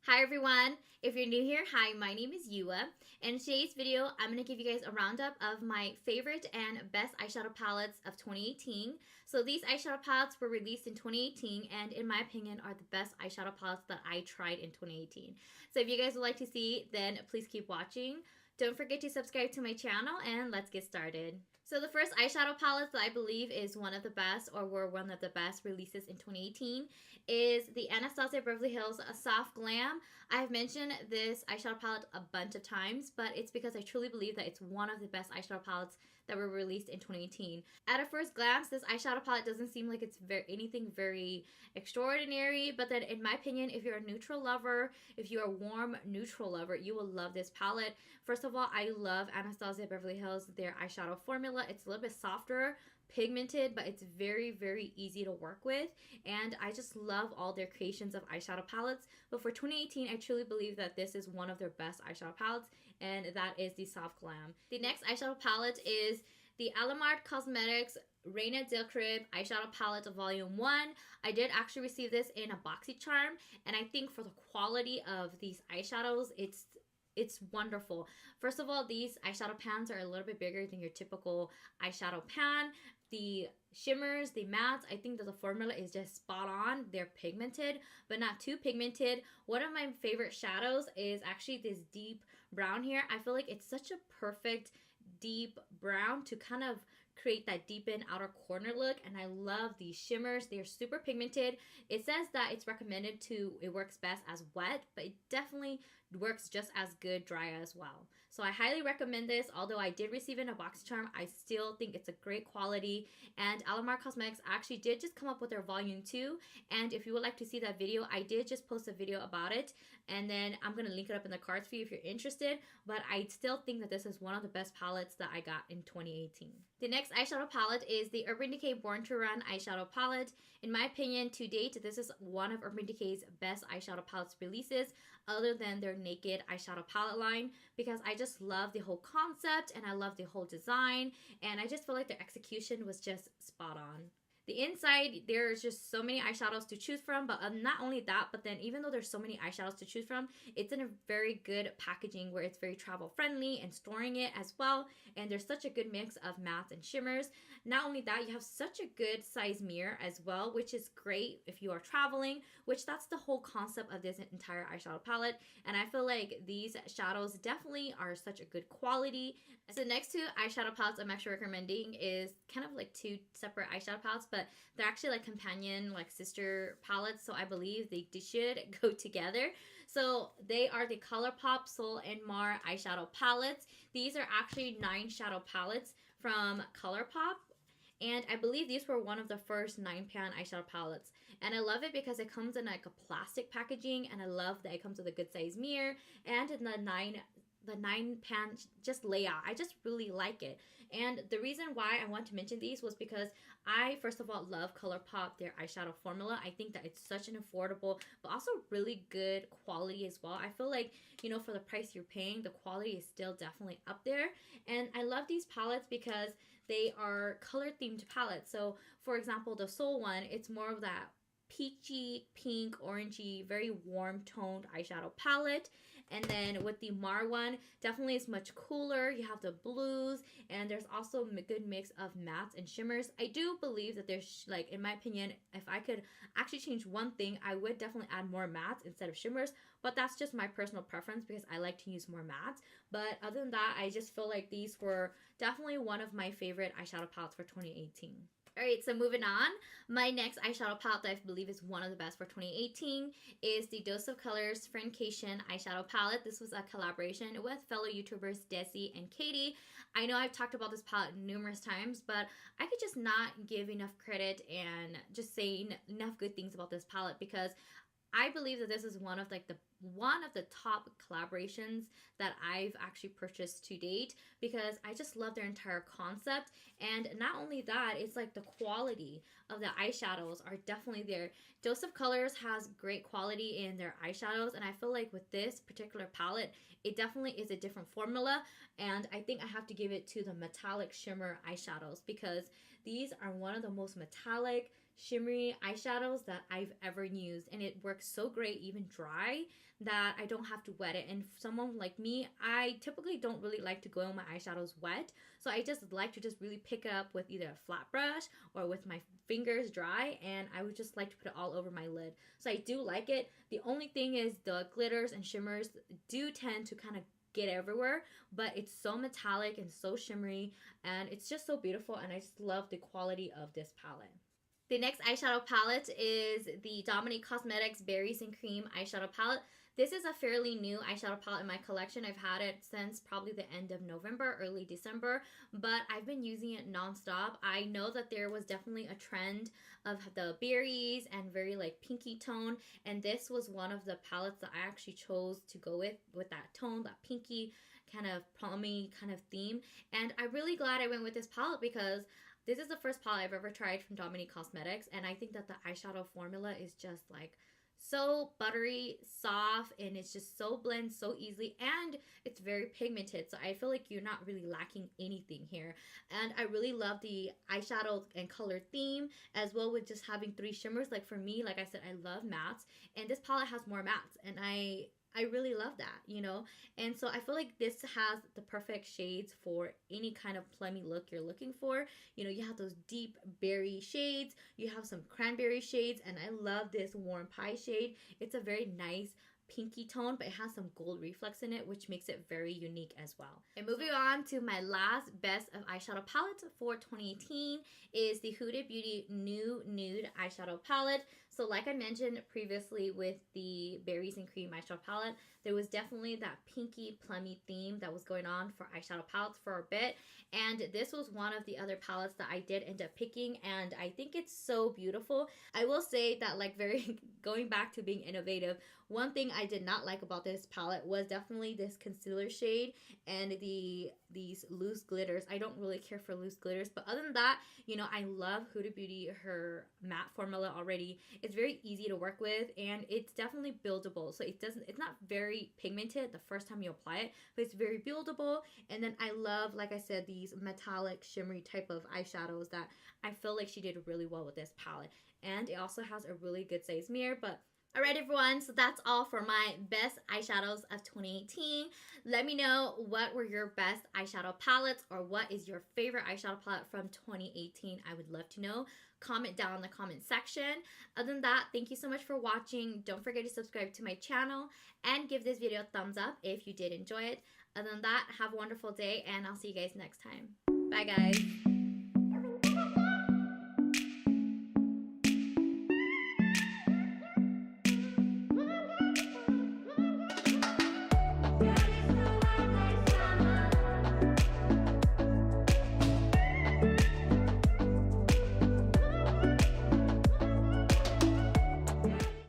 Hi everyone, if you're new here, hi, my name is Yua, and in today's video, I'm going to give you guys a roundup of my favorite and best eyeshadow palettes of 2018. So these eyeshadow palettes were released in 2018 and in my opinion are the best eyeshadow palettes that I tried in 2018. So if you guys would like to see, then please keep watching. Don't forget to subscribe to my channel and let's get started. So the first eyeshadow palette that I believe is one of the best or were one of the best releases in 2018 is the Anastasia Beverly Hills Soft Glam. I've mentioned this eyeshadow palette a bunch of times, but it's because I truly believe that it's one of the best eyeshadow palettes that were released in 2018. At a first glance, this eyeshadow palette doesn't seem like it's anything very extraordinary, but then in my opinion, if you're a neutral lover, if you're a warm neutral lover, you will love this palette. First of all, I love Anastasia Beverly Hills, their eyeshadow formula. It's a little bit softer, pigmented, but it's very, very easy to work with, and I just love all their creations of eyeshadow palettes. But for 2018, I truly believe that this is one of their best eyeshadow palettes, and that is the Soft Glam. The next eyeshadow palette is the Cosmetics REINA de CARIBE eyeshadow palette volume 1. I did actually receive this in a boxy charm, and I think for the quality of these eyeshadows, it's wonderful. First of all, these eyeshadow pans are a little bit bigger than your typical eyeshadow pan. The shimmers, the mattes, I think that the formula is just spot on. They're pigmented, but not too pigmented. One of my favorite shadows is actually this deep brown here. I feel like it's such a perfect deep brown to kind of create that deepened outer corner look, and I love these shimmers. They're super pigmented. It says that it's recommended it works best as wet, but it definitely works just as good dry as well. So I highly recommend this. Although I did receive it in a box charm, I still think it's a great quality, and Cosmetics actually did just come up with their volume 2, and if you would like to see that video, I did just post a video about it, and then I'm going to link it up in the cards for you if you're interested, but I still think that this is one of the best palettes that I got in 2018. The next eyeshadow palette is the Urban Decay Born to Run eyeshadow palette. In my opinion, to date, this is one of Urban Decay's best eyeshadow palettes releases, other than their Naked eyeshadow palette line, because I just love the whole concept and I love the whole design, and I just feel like their execution was just spot on. The inside, there's just so many eyeshadows to choose from, but not only that, but then even though there's so many eyeshadows to choose from, it's in a very good packaging where it's very travel friendly and storing it as well, and there's such a good mix of mattes and shimmers. Not only that, you have such a good size mirror as well, which is great if you are traveling, which that's the whole concept of this entire eyeshadow palette, and I feel like these shadows definitely are such a good quality. So the next two eyeshadow palettes I'm actually recommending is kind of like two separate eyeshadow palettes, but they're actually like companion, like sister palettes, so I believe they should go together. So they are the Colourpop Soul and Mar eyeshadow palettes. These are actually 9 shadow palettes from Colourpop, and I believe these were one of the first 9-pan eyeshadow palettes. And I love it because it comes in like a plastic packaging, and I love that it comes with a good size mirror and in the 9-pan just layout. I just really like it. And the reason why I want to mention these was because I, first of all, love Colourpop, their eyeshadow formula. I think that it's such an affordable, but also really good quality as well. I feel like, you know, for the price you're paying, the quality is still definitely up there. And I love these palettes because they are color-themed palettes. So, for example, the Soul one, it's more of that peachy, pink, orangey, very warm toned eyeshadow palette. And then with the Mar one, definitely is much cooler. You have the blues, and there's also a good mix of mattes and shimmers. I do believe that there's, like, in my opinion, if I could actually change one thing, I would definitely add more mattes instead of shimmers, but that's just my personal preference because I like to use more mattes. But other than that, I just feel like these were definitely one of my favorite eyeshadow palettes for 2018. Alright, so moving on, my next eyeshadow palette that I believe is one of the best for 2018 is the Dose of Colors Friendcation eyeshadow palette. This was a collaboration with fellow YouTubers Desi and Katy. I know I've talked about this palette numerous times, but I could just not give enough credit and just say enough good things about this palette, because I believe that this is one of the top collaborations that I've actually purchased to date, because I just love their entire concept. And not only that, it's like the quality of the eyeshadows are definitely there. Dose of Colors has great quality in their eyeshadows, and I feel like with this particular palette, it definitely is a different formula, and I think I have to give it to the metallic shimmer eyeshadows, because these are one of the most metallic, shimmery eyeshadows that I've ever used, and it works so great even dry that I don't have to wet it. And for someone like me, I typically don't really like to go in my eyeshadows wet, so I just like to just really pick it up with either a flat brush or with my fingers dry, and I would just like to put it all over my lid. So I do like it. The only thing is the glitters and shimmers do tend to kind of get everywhere, but it's so metallic and so shimmery, and it's just so beautiful, and I just love the quality of this palette. The next eyeshadow palette is the Dominique Cosmetics Berries and Cream eyeshadow palette. This is a fairly new eyeshadow palette in my collection. I've had it since probably the end of November, early December, but I've been using it nonstop. I know that there was definitely a trend of the berries and very like pinky tone, and this was one of the palettes that I actually chose to go with that tone, that pinky kind of plummy kind of theme. And I'm really glad I went with this palette because this is the first palette I've ever tried from Dominique Cosmetics, and I think that the eyeshadow formula is just like so buttery, soft, and it's just so blends so easily, and it's very pigmented, so I feel like you're not really lacking anything here. And I really love the eyeshadow and color theme, as well with just having 3 shimmers. Like for me, like I said, I love mattes, and this palette has more mattes, and I really love that, you know. And so I feel like this has the perfect shades for any kind of plummy look you're looking for. You know, you have those deep berry shades, you have some cranberry shades, and I love this warm pie shade. It's a very nice pinky tone, but it has some gold reflex in it, which makes it very unique as well. And moving on to my last best of eyeshadow palette for 2018 is the Huda Beauty Nude eyeshadow palette. So like I mentioned previously with the Berries and Cream eyeshadow palette, there was definitely that pinky plummy theme that was going on for eyeshadow palettes for a bit, and this was one of the other palettes that I did end up picking, and I think it's so beautiful. I will say that, like, very going back to being innovative, one thing I did not like about this palette was definitely this concealer shade and these loose glitters. I don't really care for loose glitters, but other than that, you know, I love Huda Beauty, her matte formula already. It's very easy to work with, and it's definitely buildable. So it's not very pigmented the first time you apply it, but it's very buildable. And then I love, like I said, these metallic shimmery type of eyeshadows that I feel like she did really well with this palette. And it also has a really good size mirror. But alright everyone, so that's all for my best eyeshadows of 2018. Let me know what were your best eyeshadow palettes, or what is your favorite eyeshadow palette from 2018. I would love to know. Comment down in the comment section. Other than that, thank you so much for watching. Don't forget to subscribe to my channel and give this video a thumbs up if you did enjoy it. Other than that, have a wonderful day, and I'll see you guys next time. Bye guys.